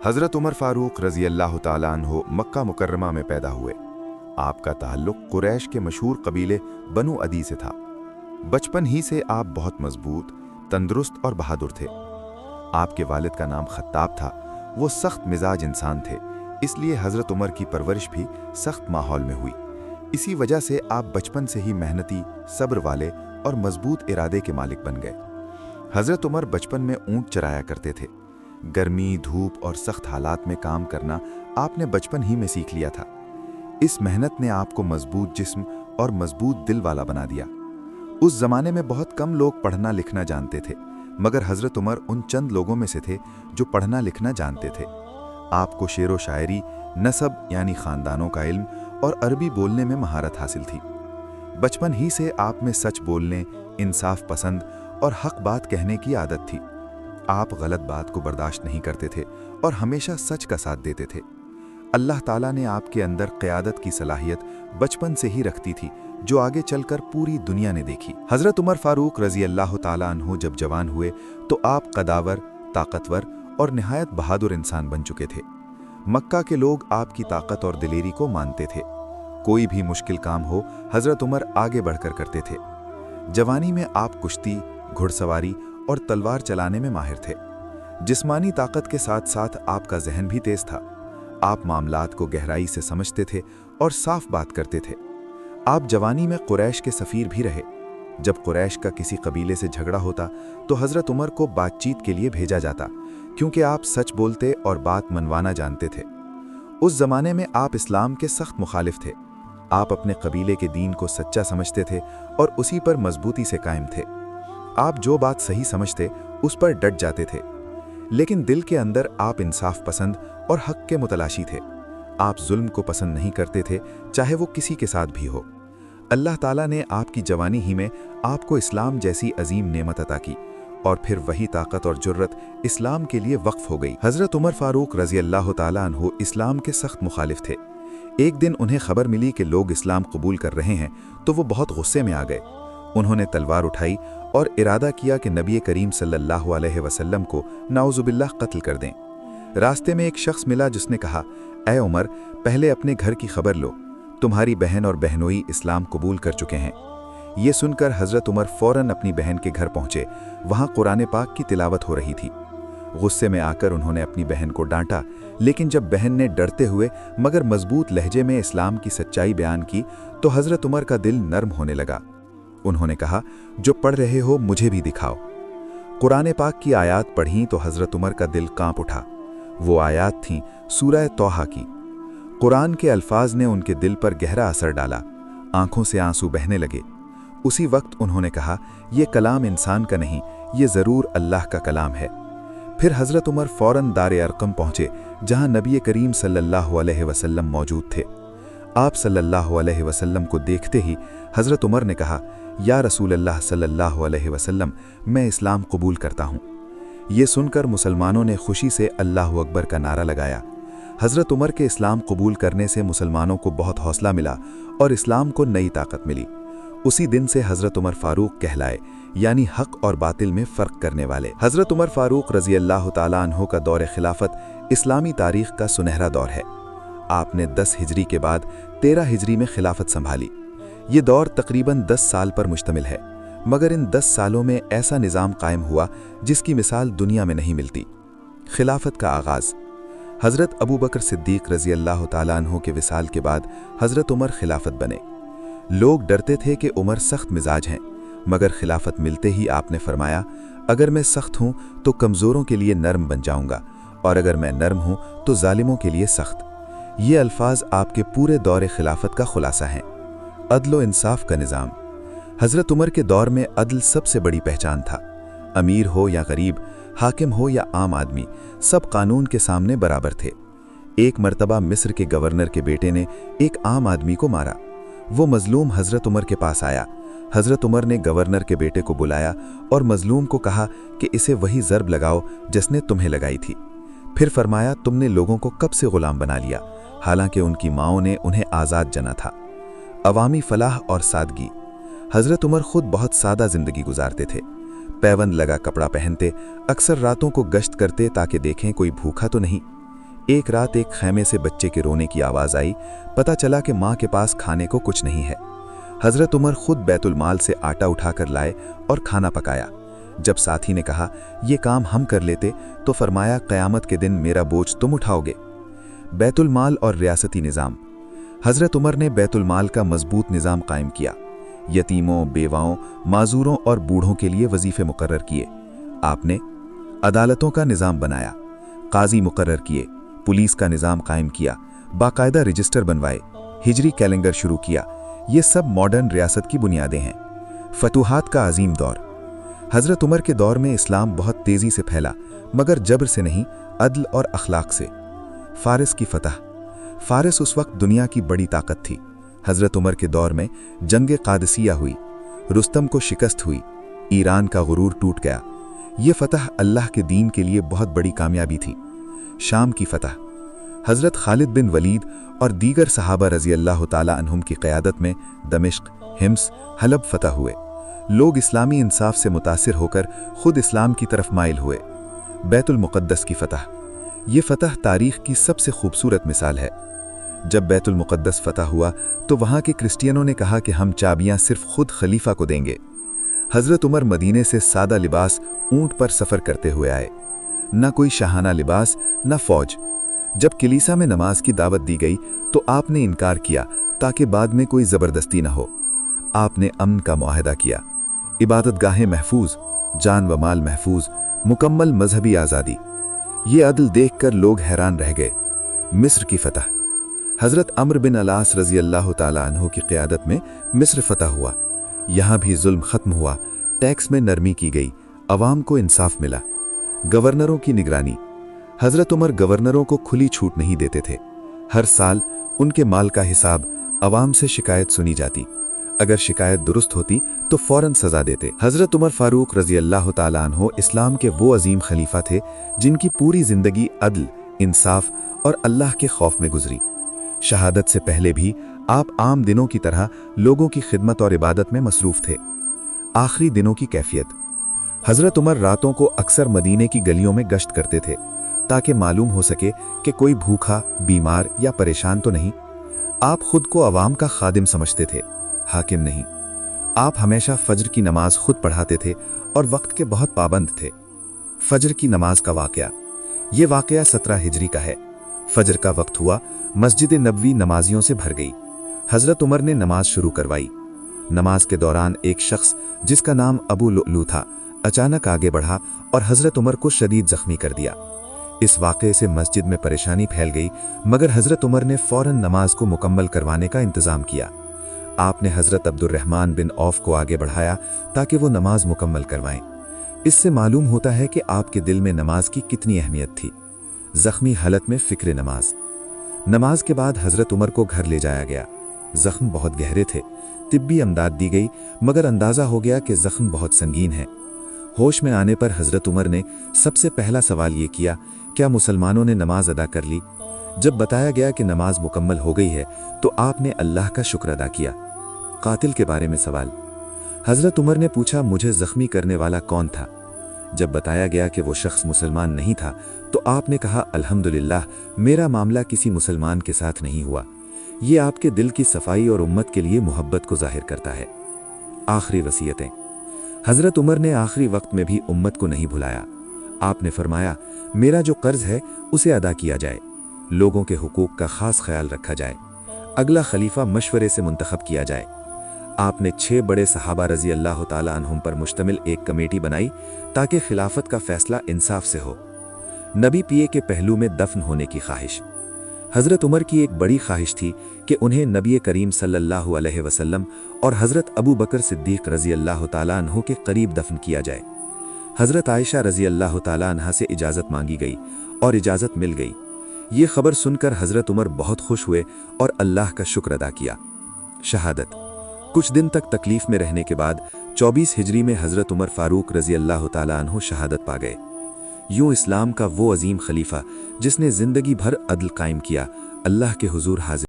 हज़रत उमर फ़ारूक रज़ी अल्लाह ताला अन्हो मक्का मुकर्रमा में पैदा हुए। आपका ताल्लुक़ कुरैश के मशहूर कबीले बनु अदी से था। बचपन ही से आप बहुत मजबूत, तंदुरुस्त और बहादुर थे। आपके वालिद का नाम खत्ताब था। वो सख्त मिजाज इंसान थे, इसलिए हज़रत उमर की परवरिश भी सख्त माहौल में हुई। इसी वजह से आप बचपन से ही मेहनती, सब्र वाले और मजबूत इरादे के मालिक बन गए। हज़रत उमर बचपन में ऊँट चराया करते थे। गर्मी, धूप और सख्त हालात में काम करना आपने बचपन ही में सीख लिया था। इस मेहनत ने आपको मजबूत जिस्म और मजबूत दिल वाला बना दिया। उस जमाने में बहुत कम लोग पढ़ना लिखना जानते थे, मगर हज़रत उमर उन चंद लोगों में से थे जो पढ़ना लिखना जानते थे। आपको शेर व शायरी, नसब यानी ख़ानदानों का इल्म और अरबी बोलने में महारत हासिल थी। बचपन ही से आप में सच बोलने, इंसाफ पसंद और हक बात कहने की आदत थी। आप गलत बात को बर्दाश्त नहीं करते थे और हमेशा सच का साथ देते थे। अल्लाह ताला ने आपके अंदर क़यादत की सलाहियत बचपन से ही रखती थी, जो आगे चलकर पूरी दुनिया ने देखी। हज़रत उमर फ़ारूक रज़ी अल्लाह ताला अन्हु जब जवान हुए तो आप कदावर, ताकतवर और निहायत बहादुर इंसान बन चुके थे। मक्का के लोग आपकी ताकत और दिलेरी को मानते थे। कोई भी मुश्किल काम हो, हज़रत उमर आगे बढ़कर करते थे। जवानी में आप कुश्ती, घुड़सवारी और तलवार चलाने में माहिर थे। जिस्मानी ताकत के साथ साथ आपका जहन भी तेज था। आप मामलात को गहराई से समझते थे और साफ बात करते थे। आप जवानी में कुरैश के सफ़ीर भी रहे। जब कुरैश का किसी कबीले से झगड़ा होता तो हज़रत उमर को बातचीत के लिए भेजा जाता, क्योंकि आप सच बोलते और बात मनवाना जानते थे। उस ज़माने में आप इस्लाम के सख्त मुखालिफ थे। आप अपने कबीले के दीन को सच्चा समझते थे और उसी पर मजबूती से कायम थे। आप जो बात सही समझते उस पर डट जाते थे, लेकिन दिल के अंदर आप इंसाफ पसंद और हक के मुतलाशी थे। आप जुल्म को पसंद नहीं करते थे, चाहे वो किसी के साथ भी हो। अल्लाह ताला ने आपकी जवानी ही में आपको इस्लाम जैसी अजीम नेमत अता की और फिर वही ताकत और जुर्रत इस्लाम के लिए वक्फ हो गई। हज़रत उमर फ़ारूक रज़ी अल्लाह ताला अन्हु इस्लाम के सख्त मुखालिफ थे। एक दिन उन्हें खबर मिली कि लोग इस्लाम कबूल कर रहे हैं, तो वो बहुत गुस्से में आ गए। उन्होंने तलवार उठाई और इरादा किया कि नबी करीम सल्लल्लाहु अलैहि वसल्लम को नाउज़ुबिल्लाह कत्ल कर दें। रास्ते में एक शख्स मिला जिसने कहा, ऐ उमर, पहले अपने घर की खबर लो, तुम्हारी बहन और बहनोई इस्लाम कबूल कर चुके हैं। ये सुनकर हज़रत उमर फ़ौरन अपनी बहन के घर पहुँचे। वहाँ कुरान पाक की तिलावत हो रही थी। गुस्से में आकर उन्होंने अपनी बहन को डांटा, लेकिन जब बहन ने डरते हुए मगर मजबूत लहजे में इस्लाम की सच्चाई बयान की तो हज़रत उमर का दिल नर्म होने लगा। उन्होंने कहा, जो पढ़ रहे हो मुझे भी दिखाओ। कुरान पाक की आयत पढ़ी तो हज़रत उमर का दिल कांप उठा। वो आयत थीं सूरह तौहा की। कुरान के अल्फाज ने उनके दिल पर गहरा असर डाला। आंखों से आंसू बहने लगे। उसी वक्त उन्होंने कहा, ये कलाम इंसान का नहीं, ये ज़रूर अल्लाह का कलाम है। फिर हज़रत उमर फ़ौरन दार अरकम पहुँचे, जहाँ नबी करीम सल्लल्लाहु अलैहि वसल्लम मौजूद थे। आप सल्लल्लाहु अलैहि वसल्लम को देखते ही हज़रत उमर ने कहा, या रसूल अल्लाह सल्लल्लाहु अलैहि वसल्लम, मैं इस्लाम कबूल करता हूँ। ये सुनकर मुसलमानों ने खुशी से अल्लाहु अकबर का नारा लगाया। हज़रत उमर के इस्लाम कबूल करने से मुसलमानों को बहुत हौसला मिला और इस्लाम को नई ताकत मिली। उसी दिन से हज़रत उमर फ़ारूक कहलाए, यानी हक और बातिल में फ़र्क करने वाले। हज़रत उमर फ़ारूक रज़ी अल्लाह ताला अन्हु का दौर खिलाफत इस्लामी तारीख़ का सुनहरा दौर है। आपने 10 हिजरी के बाद 13 हिजरी में खिलाफत संभाली। ये दौर तकरीबन 10 साल पर मुश्तमिल है, मगर इन 10 सालों में ऐसा निज़ाम कायम हुआ जिसकी मिसाल दुनिया में नहीं मिलती। खिलाफत का आगाज़ हज़रत अबू बकर सिद्दीक़ रज़ी अल्लाह ताला अन्हु के विसाल के बाद हज़रत उमर खिलाफत बने। लोग डरते थे कि उमर सख्त मिजाज हैं, मगर खिलाफत मिलते ही आपने फरमाया, अगर मैं सख्त हूँ तो कमज़ोरों के लिए नरम बन जाऊँगा, और अगर मैं नरम हूँ तो जालिमों के लिए सख्त। ये अल्फाज आपके पूरे दौर खिलाफत का खुलासा हैं। अदल व इंसाफ का निज़ाम हज़रत उमर के दौर में अदल सबसे बड़ी पहचान था। अमीर हो या गरीब, हाकिम हो या आम आदमी, सब कानून के सामने बराबर थे। एक मर्तबा मिस्र के गवर्नर के बेटे ने एक आम आदमी को मारा। वो मजलूम हज़रत उमर के पास आया। हज़रत उमर ने गवर्नर के बेटे को बुलाया और मजलूम को कहा कि इसे वही ज़र्ब लगाओ जिसने तुम्हें लगाई थी। फिर फरमाया, तुमने लोगों को कब से ग़ुलाम बना लिया, हालांकि उनकी माओं ने उन्हें आज़ाद जना था। अवामी फलाह और सादगी हज़रत उमर खुद बहुत सादा ज़िंदगी गुजारते थे। पैबंद लगा कपड़ा पहनते, अक्सर रातों को गश्त करते ताकि देखें कोई भूखा तो नहीं। एक रात एक खैमे से बच्चे के रोने की आवाज़ आई। पता चला कि माँ के पास खाने को कुछ नहीं है। हज़रत उमर खुद बैतुल माल से आटा उठाकर लाए और खाना पकाया। जब साथी ने कहा ये काम हम कर लेते तो फरमाया क़यामत के दिन मेरा बोझ तुम उठाओगे। बैतुल माल और रियासती निज़ाम। हज़रत उमर ने बैतुल माल का मजबूत निज़ाम कायम किया। यतीमों, बेवाओं, माजूरों और बूढ़ों के लिए वजीफ़े मुकर्रर किए। आपने अदालतों का निज़ाम बनाया, काजी मुकर्रर किए, पुलिस का निज़ाम कायम किया, बाकायदा रजिस्टर बनवाए, हिजरी कैलेंडर शुरू किया। ये सब मॉडर्न रियासत की बुनियादें हैं। फतूहात का अजीम दौर। हज़रत उमर के दौर में इस्लाम बहुत तेज़ी से फैला, मगर जबर से नहीं, अदल और अखलाक से। फारिस की फतह। फारिस उस वक्त दुनिया की बड़ी ताकत थी। हज़रत उमर के दौर में जंग कादसिया हुई, रुस्तम को शिकस्त हुई, ईरान का गुरूर टूट गया। ये फतह अल्लाह के दीन के लिए बहुत बड़ी कामयाबी थी। शाम की फतह। हज़रत खालिद बिन वलीद और दीगर सहाबा रज़ी अल्लाह ताला अन्हुम की क़यादत में दमिश्क, हिम्स, हलब फतह हुए। लोग इस्लामी इंसाफ से मुतासिर होकर खुद इस्लाम की तरफ माइल हुए। बैतुल मुक़द्दस की फतह। ये फतह तारीख़ की सबसे खूबसूरत मिसाल है। जब बैतुल मुक़द्दस फतह हुआ तो वहाँ के क्रिश्चियनों ने कहा कि हम चाबियाँ सिर्फ खुद खलीफा को देंगे। हज़रत उमर मदीने से सादा लिबास ऊँट पर सफ़र करते हुए आए। न कोई शाहाना लिबास, न फ़ौज। जब कलीसा में नमाज की दावत दी गई तो आपने इनकार किया ताकि बाद में कोई ज़बरदस्ती न हो। आपने अमन का मुआहदा किया। इबादत गाहें महफूज, जान व माल महफूज, मुकम्मल मजहबी आज़ादी। ये अदल देखकर लोग हैरान रह गए। मिस्र की फतह। हज़रत अम्र बिन अलास रज़ी अल्लाह ताला अन्हु की क़यादत में मिस्र फतह हुआ। यहाँ भी जुल्म ख़त्म हुआ, टैक्स में नरमी की गई, अवाम को इंसाफ मिला। गवर्नरों की निगरानी। हज़रत उमर गवर्नरों को खुली छूट नहीं देते थे। हर साल उनके माल का हिसाब, अवाम से शिकायत सुनी जाती। अगर शिकायत दुरुस्त होती तो फ़ौरन सज़ा देते। हज़रत उमर फ़ारूक रज़ी अल्लाह ताला अन्हु इस्लाम के वो अजीम खलीफा थे जिनकी पूरी ज़िंदगी अदल, इंसाफ और अल्लाह के खौफ में गुजरी। शहादत से पहले भी आप आम दिनों की तरह लोगों की खिदमत और इबादत में मसरूफ़ थे। आखिरी दिनों की कैफियत। हज़रत उमर रातों को अक्सर मदीने की गलियों में गश्त करते थे ताकि मालूम हो सके कि कोई भूखा, बीमार या परेशान तो नहीं। आप खुद को अवाम का खादिम समझते थे, हाकिम नहीं। आप हमेशा फज्र की नमाज खुद पढ़ाते थे और वक्त के बहुत पाबंद थे। फज्र की नमाज का वाक़या। ये वाक़या 17 हिजरी का है। फज्र का वक्त हुआ, मस्जिद नबवी नमाजियों से भर गई। हज़रत उमर ने नमाज शुरू करवाई। नमाज के दौरान एक शख्स जिसका नाम अबू लुलू था अचानक आगे बढ़ा और हज़रत उमर को शदीद ज़ख्मी कर दिया। इस वाक़े से मस्जिद में परेशानी फैल गई, मगर हज़रत उमर ने फ़ौरन नमाज को मुकम्मल करवाने का इंतज़ाम किया। आपने हज़रत अब्दुर्रहमान बिन औफ को आगे बढ़ाया ताकि वो नमाज मुकम्मल करवाएं। इससे मालूम होता है कि आपके दिल में नमाज की कितनी अहमियत थी। ज़ख्मी हालत में फ़िक्र नमाज। नमाज के बाद हज़रत उमर को घर ले जाया गया। ज़ख्म बहुत गहरे थे। तिब्बी अमदाद दी गई, मगर अंदाज़ा हो गया कि ज़ख्म बहुत संगीन है। होश में आने पर हज़रत उमर ने सबसे पहला सवाल ये किया, क्या मुसलमानों ने नमाज अदा कर ली? जब बताया गया कि नमाज मुकम्मल हो गई है तो आपने अल्लाह का शुक्र अदा किया। कातिल के बारे में सवाल। हज़रत उमर ने पूछा, मुझे ज़ख्मी करने वाला कौन था? जब बताया गया कि वो शख्स मुसलमान नहीं था तो आपने कहा, अल्हम्दुलिल्लाह, मेरा मामला किसी मुसलमान के साथ नहीं हुआ। ये आपके दिल की सफाई और उम्मत के लिए मोहब्बत को जाहिर करता है। आखिरी वसीयतें। हज़रत उमर ने आखिरी वक्त में भी उम्मत को नहीं भुलाया। आपने फरमाया, मेरा जो कर्ज है उसे अदा किया जाए, लोगों के हुकूक का खास ख्याल रखा जाए, अगला खलीफा मशवरे से मुंतखब किया जाए। आपने 6 बड़े सहाबा रज़ी अल्लाह ताला अन्हुम पर मुश्तमिल एक कमेटी बनाई ताकि खिलाफत का फैसला इंसाफ से हो। नबी पिए के पहलू में दफन होने की ख्वाहिश। हज़रत उमर की एक बड़ी ख्वाहिश थी कि उन्हें नबी करीम सल्लल्लाहु अलैहि वसल्लम और हज़रत अबू बकर सिद्दीक़ रज़ी अल्लाह ताला अन्हु के करीब दफन किया जाए। हज़रत आयशा रज़ी अल्लाह ताला अन्हा से इजाज़त मांगी गई और इजाज़त मिल गई। ये खबर सुनकर हज़रत उमर बहुत खुश हुए और अल्लाह का शुक्र अदा किया। शहादत। कुछ दिन तक तकलीफ़ में रहने के बाद 24 हिजरी में हज़रत उमर फ़ारूक रज़ी अल्लाह ताला अन्हु शहादत पा गए। यूँ इस्लाम का वो अजीम खलीफा जिसने ज़िंदगी भर अदल कायम किया, अल्लाह के हुजूर हाजिर